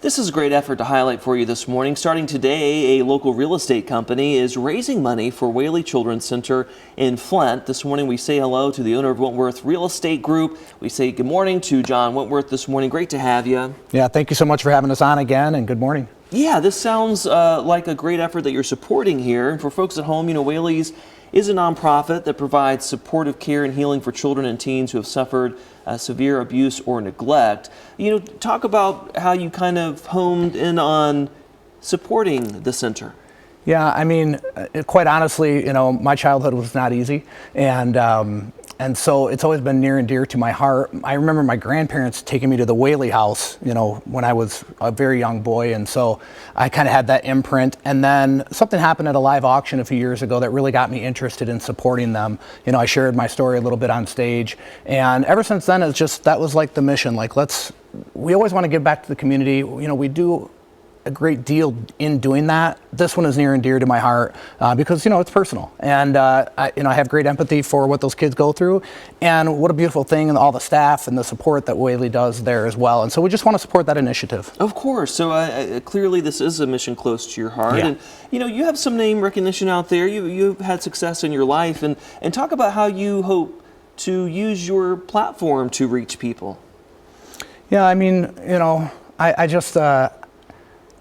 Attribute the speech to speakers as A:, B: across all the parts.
A: This is a great effort to highlight for you this morning. Starting today, a local real estate company is raising money for Whaley Children's Center in Flint. This morning we say hello to the owner of Wentworth Real Estate Group. We say good morning to John Wentworth this morning. Great to have you.
B: Yeah, thank you so much for having us on again, and good morning.
A: Yeah, this sounds like a great effort that you're supporting here. And for folks at home, Whaley's is a nonprofit that provides supportive care and healing for children and teens who have suffered severe abuse or neglect. Talk about how you kind of honed in on supporting the center.
B: Yeah, I mean, quite honestly, my childhood was not easy, and so it's always been near and dear to my heart. I remember my grandparents taking me to the Whaley house, when I was a very young boy, and so I kind of had that imprint. And then something happened at a live auction a few years ago that really got me interested in supporting them. I shared my story a little bit on stage, and ever since then, that was like the mission. We always want to give back to the community. We do a great deal in doing that. This one is near and dear to my heart because it's personal, and I have great empathy for what those kids go through, and what a beautiful thing, and all the staff and the support that Whaley does there as well. And so we just want to support that initiative.
A: Of course. So clearly this is a mission close to your heart,
B: yeah.
A: And you have some name recognition out there. You've had success in your life, and talk about how you hope to use your platform to reach people.
B: Yeah, I mean, I just.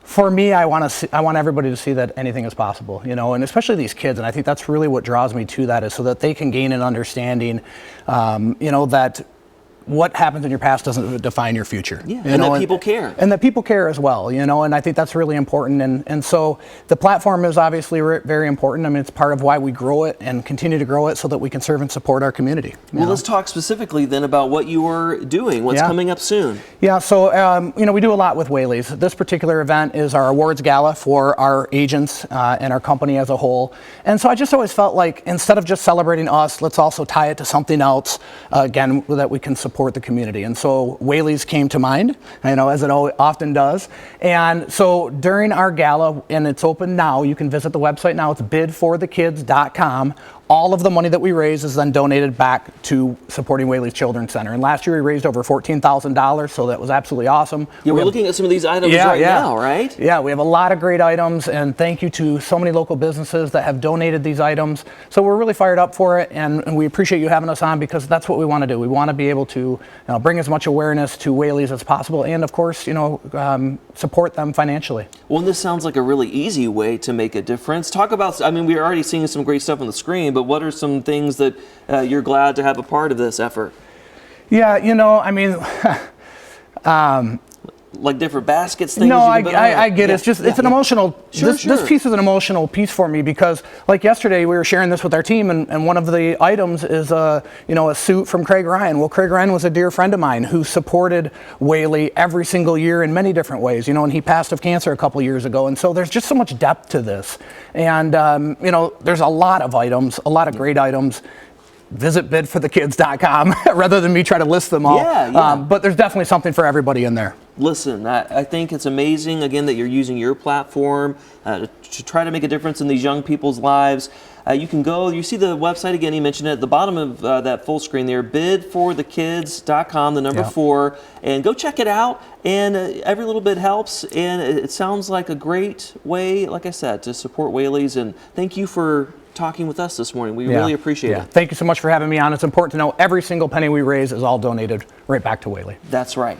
B: For me, I want everybody to see that anything is possible, and especially these kids. And I think that's really what draws me to that, is so that they can gain an understanding, that what happens in your past doesn't define your future.
A: Yeah, and that people care.
B: And that people care as well, and I think that's really important. And so the platform is obviously very important. I mean, it's part of why we grow it and continue to grow it, so that we can serve and support our community.
A: Well, let's talk specifically then about what you are doing, what's coming up soon.
B: Yeah, so, we do a lot with Whaley's. This particular event is our awards gala for our agents and our company as a whole. And so I just always felt like, instead of just celebrating us, let's also tie it to something else, again, that we can support the community. And so Whaley's came to mind, as it often does. And so during our gala, and it's open now, you can visit the website now, it's bidforthekids.com. All of the money that we raise is then donated back to supporting Whaley's Children's Center. And last year we raised over $14,000, so that was absolutely awesome.
A: Yeah, we're looking at some of these items now, right?
B: Yeah, we have a lot of great items, and thank you to so many local businesses that have donated these items. So we're really fired up for it, and we appreciate you having us on, because that's what we want to do. We want to be able to bring as much awareness to Whaley's as possible, and of course, support them financially.
A: Well, and this sounds like a really easy way to make a difference. Talk about, we're already seeing some great stuff on the screen, but what are some things that you're glad to have a part of this effort?
B: Yeah,
A: like different baskets, things?
B: No, I get it. It's an emotional, this piece is an emotional piece for me, because like yesterday we were sharing this with our team, and one of the items is a suit from Craig Ryan. Well, Craig Ryan was a dear friend of mine who supported Whaley every single year in many different ways, and he passed of cancer a couple years ago. And so there's just so much depth to this. And, there's a lot of items, a lot of great items. Visit bidforthekids.com rather than me try to list them all.
A: Yeah.
B: But there's definitely something for everybody in there.
A: Listen, I think it's amazing, again, that you're using your platform to try to make a difference in these young people's lives. You can go, you see the website again, he mentioned it at the bottom of that full screen there, bidforthekids.com, the number 4, and go check it out. And every little bit helps, and it sounds like a great way, like I said, to support Whaley's. And thank you for talking with us this morning. We really appreciate it.
B: Thank you so much for having me on. It's important to know every single penny we raise is all donated right back to Whaley.
A: That's right.